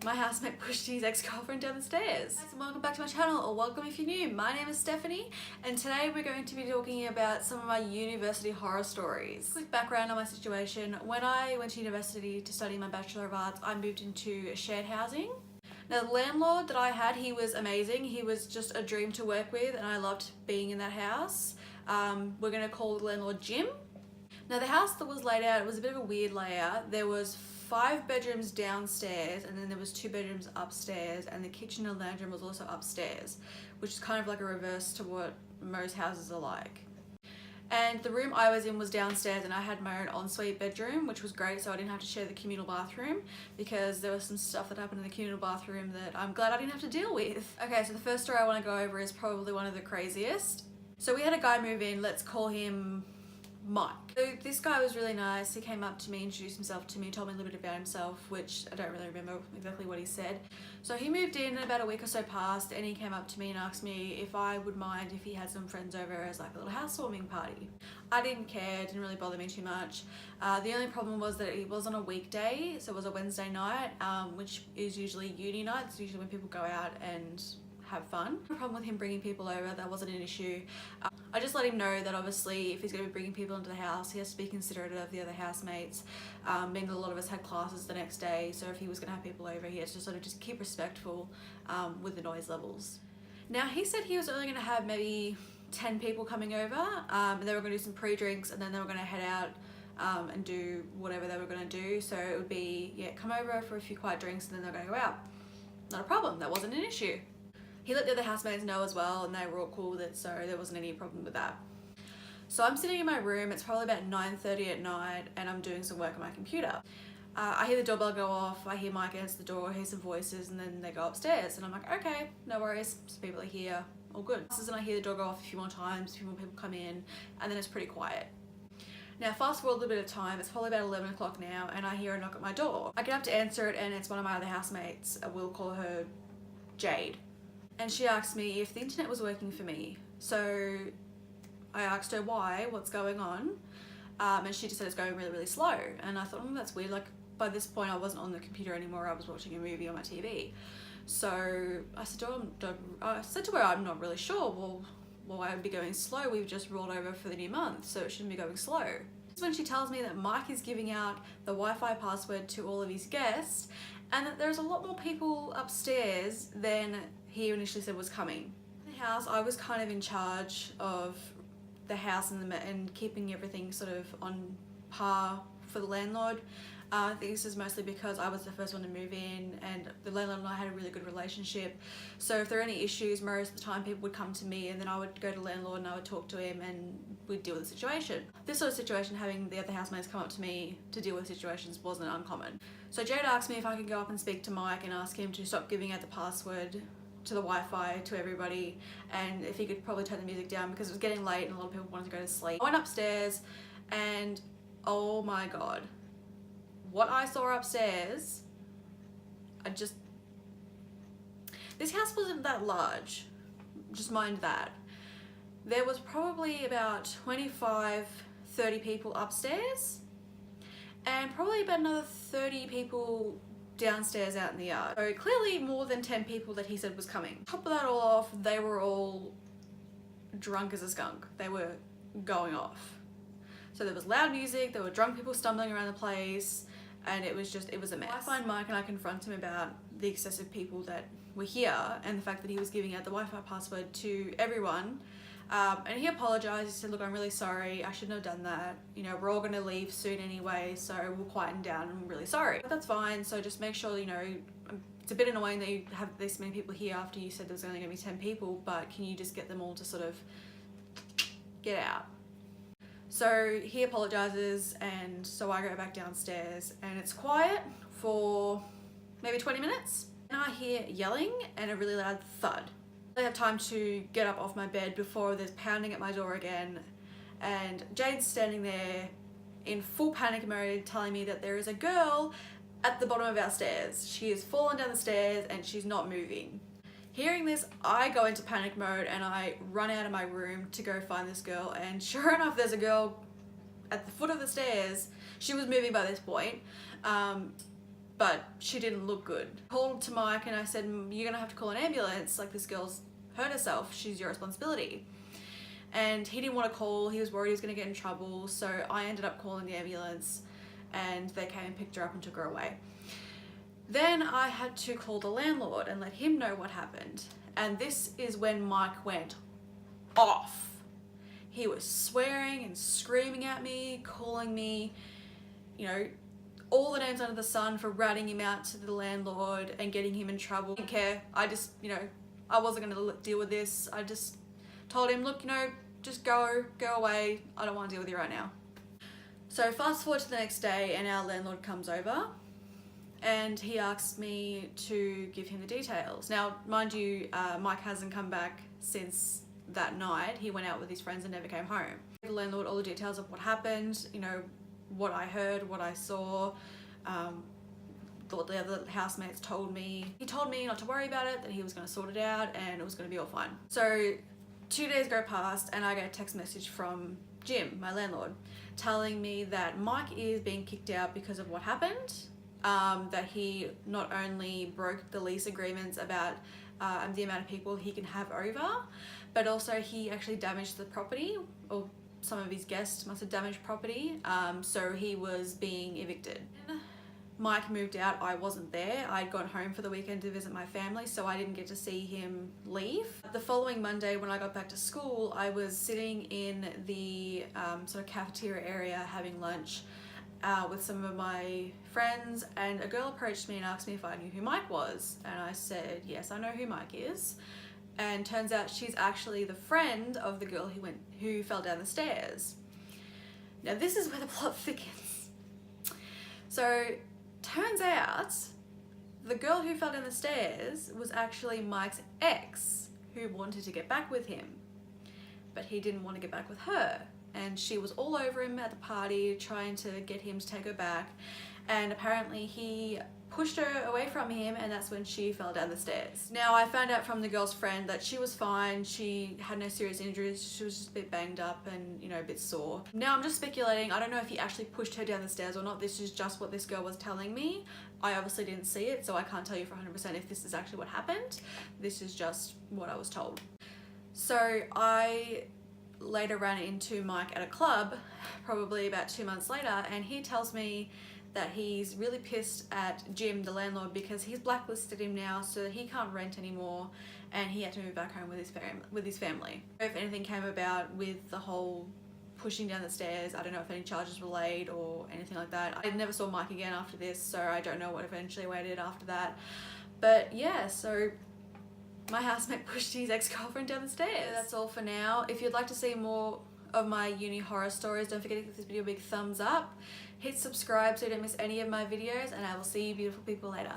My housemate pushed his ex-girlfriend down the stairs. Guys, and welcome back to my channel, or welcome if you're new. My name is Stephanie, and today we're going to be talking about some of my university horror stories. Quick background on my situation. When I went to university to study my Bachelor of Arts, I moved into shared housing. Now, the landlord that I had, he was amazing. He was just a dream to work with, and I loved being in that house. We're going to call the landlord Jim. Now, the house that was laid out, it was a bit of a weird layout. There was 5 bedrooms downstairs, and then there was 2 bedrooms upstairs, and the kitchen and lounge room was also upstairs, which is kind of like a reverse to what most houses are like. And the room I was in was downstairs, and I had my own ensuite bedroom, which was great, so I didn't have to share the communal bathroom, because there was some stuff that happened in the communal bathroom that I'm glad I didn't have to deal with. Okay, so the first story I want to go over is probably one of the craziest. So we had a guy move in, let's call him Mike. So this guy was really nice. He came up to me, introduced himself to me, told me a little bit about himself, which I don't really remember exactly what he said. So he moved in, and about a week or so passed, and he came up to me and asked me if I would mind if he had some friends over as like a little housewarming party. I didn't care, it didn't really bother me too much. The only problem was that it was on a weekday, so it was a Wednesday night, which is usually uni night. It's usually when people go out and have fun. No problem with him bringing people over, that wasn't an issue. I just let him know that obviously if he's going to be bringing people into the house, he has to be considerate of the other housemates, being that a lot of us had classes the next day, so if he was going to have people over, he had to sort of just keep respectful with the noise levels. Now, he said he was only going to have maybe 10 people coming over, and they were going to do some pre-drinks, and then they were going to head out and do whatever they were going to do. So it would be, yeah, come over for a few quiet drinks, and then they're going to go out. Not a problem, that wasn't an issue. He let the other housemates know as well, and they were all cool with it, so there wasn't any problem with that. So I'm sitting in my room, it's probably about 9:30 at night, and I'm doing some work on my computer. I hear the doorbell go off, I hear Mike answer the door, I hear some voices, and then they go upstairs, and I'm like, okay, no worries, some people are here, all good. And I hear the door go off a few more times, a few more people come in, and then it's pretty quiet. Now, fast forward a little bit of time, it's probably about 11 o'clock now, and I hear a knock at my door. I get up to answer it, and it's one of my other housemates. We'll call her Jade. And she asked me if the internet was working for me. So I asked her why, what's going on, and she just said it's going really, really slow. And I thought, that's weird. Like, by this point I wasn't on the computer anymore, I was watching a movie on my TV. So I said to her, I'm not really sure. Well, why would it be going slow? We've just rolled over for the new month, so it shouldn't be going slow. When she tells me that Mike is giving out the Wi-Fi password to all of his guests, and that there's a lot more people upstairs than he initially said was coming. In the house, I was kind of in charge of the house and keeping everything sort of on par for the landlord. I think this is mostly because I was the first one to move in, and the landlord and I had a really good relationship. So if there were any issues, most of the time people would come to me, and then I would go to the landlord and I would talk to him and we'd deal with the situation. This sort of situation, having the other housemates come up to me to deal with situations, wasn't uncommon. So Jade asked me if I could go up and speak to Mike and ask him to stop giving out the password to the Wi-Fi to everybody, and if he could probably turn the music down because it was getting late and a lot of people wanted to go to sleep. I went upstairs, and oh my god, what I saw upstairs, this house wasn't that large, just mind that. There was probably about 25, 30 people upstairs, and probably about another 30 people downstairs out in the yard. So clearly more than 10 people that he said was coming. Top of that all off, they were all drunk as a skunk. They were going off. So there was loud music, there were drunk people stumbling around the place, and it was a mess. I find Mike and I confront him about the excessive people that were here and the fact that he was giving out the Wi-Fi password to everyone. And he apologised. He said, look, I'm really sorry, I shouldn't have done that. You know, we're all going to leave soon anyway, so we'll quieten down, I'm really sorry. But that's fine, so just make sure, you know, it's a bit annoying that you have this many people here after you said there was only going to be 10 people, but can you just get them all to sort of get out? So he apologises, and so I go back downstairs, and it's quiet for maybe 20 minutes. And I hear yelling and a really loud thud. I have time to get up off my bed before there's pounding at my door again, and Jade's standing there in full panic mode telling me that there is a girl at the bottom of our stairs. She has fallen down the stairs and she's not moving. Hearing this, I go into panic mode and I run out of my room to go find this girl, and sure enough, there's a girl at the foot of the stairs. She was moving by this point, but she didn't look good. I called to Mike and I said, you're gonna have to call an ambulance, like this girl's hurt herself, she's your responsibility. And he didn't want to call, he was worried he was gonna get in trouble, so I ended up calling the ambulance and they came and picked her up and took her away. Then I had to call the landlord and let him know what happened. And this is when Mike went off. He was swearing and screaming at me, calling me, you know, all the names under the sun for ratting him out to the landlord and getting him in trouble. I didn't care. I just, you know, I wasn't going to deal with this. I just told him, look, you know, just go away. I don't want to deal with you right now. So fast forward to the next day and our landlord comes over and he asked me to give him the details. Now, mind you, Mike hasn't come back since that night. He went out with his friends and never came home. The landlord all the details of what happened, you know, what I heard, what I saw, what the other housemates told me. He told me not to worry about it, that he was going to sort it out and it was going to be all fine. So 2 days go past and I get a text message from Jim, my landlord, telling me that Mike is being kicked out because of what happened, that he not only broke the lease agreements about the amount of people he can have over, but also he actually damaged the property, or some of his guests must have damaged property, so he was being evicted. Mike moved out, I wasn't there. I'd gone home for the weekend to visit my family, so I didn't get to see him leave. The following Monday when I got back to school, I was sitting in the sort of cafeteria area having lunch with some of my friends, and a girl approached me and asked me if I knew who Mike was, and I said, yes, I know who Mike is. And turns out she's actually the friend of the girl who fell down the stairs. Now this is where the plot thickens. So turns out the girl who fell down the stairs was actually Mike's ex, who wanted to get back with him, but he didn't want to get back with her, and she was all over him at the party trying to get him to take her back, and apparently he pushed her away from him, and that's when she fell down the stairs. Now I found out from the girl's friend that she was fine, she had no serious injuries, she was just a bit banged up and, you know, a bit sore. Now I'm just speculating, I don't know if he actually pushed her down the stairs or not. This is just what this girl was telling me. I obviously didn't see it, so I can't tell you for 100% if this is actually what happened. This is just what I was told. So I later ran into Mike at a club, probably about 2 months later, and he tells me that he's really pissed at Jim, the landlord, because he's blacklisted him now, so he can't rent anymore, and he had to move back home with his family. If anything came about with the whole pushing down the stairs, I don't know if any charges were laid or anything like that. I never saw Mike again after this, so I don't know what eventually waited after that. But yeah, so my housemate pushed his ex-girlfriend down the stairs. That's all for now. If you'd like to see more of my uni horror stories, don't forget to give this video a big thumbs up. Hit subscribe so you don't miss any of my videos, and I will see you beautiful people later.